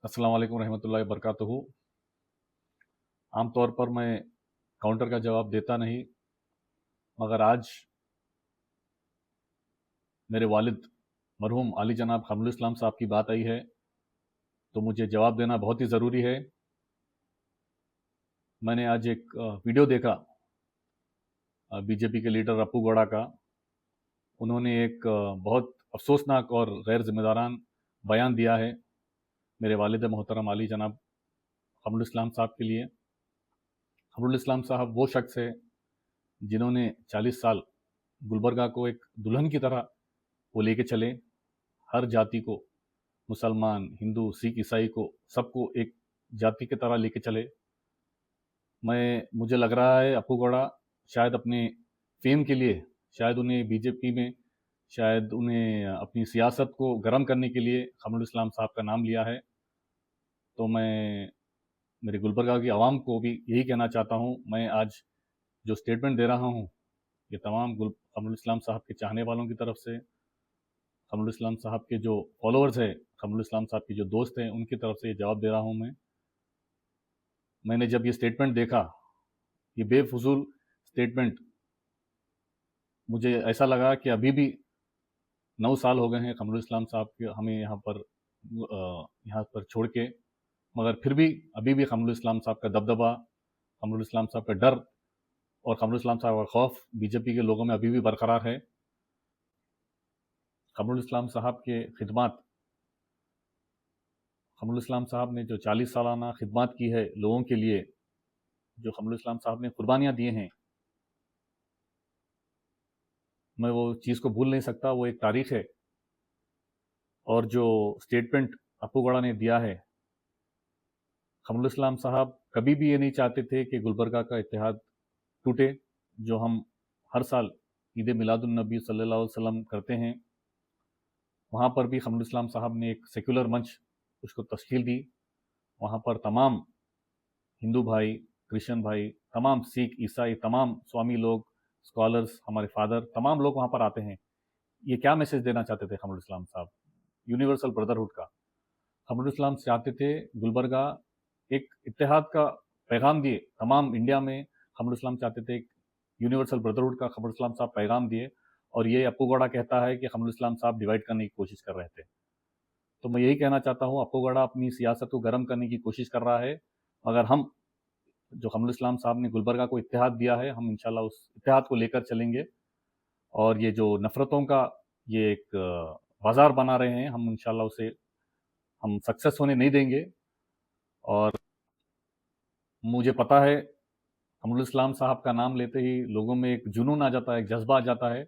अस्सलाम वालेकुम रहमतुल्लाहि वबरकातुहू। आम तौर पर मैं काउंटर का जवाब देता नहीं, मगर आज मेरे वालिद मरहूम आली जनाब कमरुल इस्लाम साहब की बात आई है तो मुझे जवाब देना बहुत ही ज़रूरी है। मैंने आज एक वीडियो देखा बीजेपी के लीडर अपू गौड़ा का। उन्होंने एक बहुत अफसोसनाक और गैर जिम्मेदारान बयान दिया है मेरे वालिद मोहतरम आली जनाब कमरुल इस्लाम साहब के लिए। कमरुल इस्लाम साहब वो शख्स है जिन्होंने 40 साल गुलबर्गा को एक दुल्हन की तरह वो लेके चले। हर जाति को, मुसलमान, हिंदू, सिख, ईसाई को, सबको एक जाति की तरह लेके चले। मुझे लग रहा है अपू गौड़ा शायद अपने फेम के लिए, शायद उन्हें बीजेपी में, शायद उन्हें अपनी सियासत को गर्म करने के लिए कमरुल इस्लाम साहब का नाम लिया है। तो मैं मेरे गुलबर्गा की आवाम को भी यही कहना चाहता हूँ। मैं आज जो स्टेटमेंट दे रहा हूँ ये तमाम कमरुल इस्लाम साहब के चाहने वालों की तरफ से, कमरुल इस्लाम साहब के जो फॉलोअर्स हैं, कमरुल इस्लाम साहब के जो दोस्त हैं, उनकी तरफ से ये जवाब दे रहा हूँ मैंने जब ये स्टेटमेंट देखा, ये बेफजूल स्टेटमेंट, मुझे ऐसा लगा कि अभी भी 9 साल हो गए हैं कमरुल इस्लाम साहब के हमें यहाँ पर छोड़ के, मगर फिर भी अभी भी कमरुल इस्लाम साहब का दबदबा, कमरुल इस्लाम साहब का डर और कमरुल इस्लाम साहब का खौफ बीजेपी के लोगों में अभी भी बरकरार है। कमरुल इस्लाम साहब के खिदमत, कमरुल इस्लाम साहब ने जो 40 सालाना खिदमत की है लोगों के लिए, जो कमरुल इस्लाम साहब ने कुर्बानियाँ दिए हैं, मैं वो चीज़ को भूल नहीं सकता। वो एक तारीख है। और जो स्टेटमेंट अपू गौड़ा ने दिया है, कमरुल इस्लाम साहब कभी भी ये नहीं चाहते थे कि गुलबर्गा का इत्तेहाद टूटे। जो हम हर साल ईद मिलादुन नबी सल्लल्लाहु अलैहि वसल्लम करते हैं, वहाँ पर भी कमरुल इस्लाम साहब ने एक सेकुलर मंच उसको तश्कील दी। वहाँ पर तमाम हिंदू भाई, क्रिश्चियन भाई, तमाम सिख, ईसाई, तमाम स्वामी लोग, स्कॉलर्स, हमारे फादर, तमाम लोग वहाँ पर आते हैं। ये क्या मैसेज देना चाहते थे कमरुल इस्लाम साहब? यूनिवर्सल ब्रदरहुड का। कमरुल इस्लाम चाहते थे गुलबर्गा एक इत्तेहाद का पैगाम दिए तमाम इंडिया में। कमरुल इस्लाम चाहते थे एक यूनिवर्सल ब्रदरहुड का कमरुल इस्लाम साहब पैगाम दिए, और ये अपू गौड़ा कहता है कि कमरुल इस्लाम साहब डिवाइड करने की कोशिश कर रहे थे। तो मैं यही कहना चाहता हूँ, अपू गौड़ा अपनी सियासत को गर्म करने की कोशिश कर रहा है, मगर हम जो कमरुल इस्लाम साहब ने गुलबर्गा को इत्तेहाद दिया है, हम इंशाल्लाह उस इत्तेहाद को लेकर चलेंगे। और ये जो नफ़रतों का ये एक बाजार बना रहे हैं, हम इंशाल्लाह उसे हम सक्सेस होने नहीं देंगे। और मुझे पता है कमरुल इस्लाम साहब का नाम लेते ही लोगों में एक जुनून आ जाता है, एक जज्बा आ जाता है।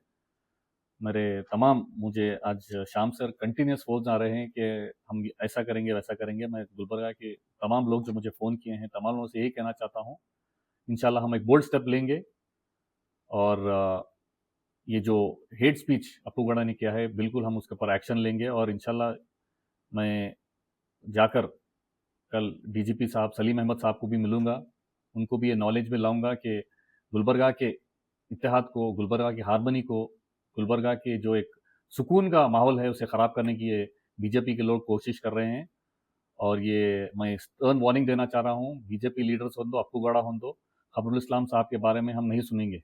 मुझे आज शाम से कंटिन्यूस फ़ोन आ रहे हैं कि हम ऐसा करेंगे, वैसा करेंगे। मैं गुलबर्गा के तमाम लोग जो मुझे फ़ोन किए हैं, तमाम लोगों से यही कहना चाहता हूँ, इंशाल्लाह हम एक बोल्ड स्टेप लेंगे। और ये जो हेट स्पीच अपू गौड़ा ने किया है, बिल्कुल हम उसके ऊपर एक्शन लेंगे। और इंशाल्लाह मैं जाकर कल डीजीपी साहब सलीम अहमद साहब को भी मिलूंगा, उनको भी ये नॉलेज में लाऊंगा कि गुलबर्गा के इत्तेहाद को, गुलबर्गा की हारमनी को, गुलबर्गा के जो एक सुकून का माहौल है उसे ख़राब करने की ये बीजेपी के लोग कोशिश कर रहे हैं। और ये मैं स्टर्न वार्निंग देना चाह रहा हूँ, बीजेपी लीडर्स हो दो, अपू गौड़ा हो दो, कमरुल इस्लाम साहब के बारे में हम नहीं सुनेंगे।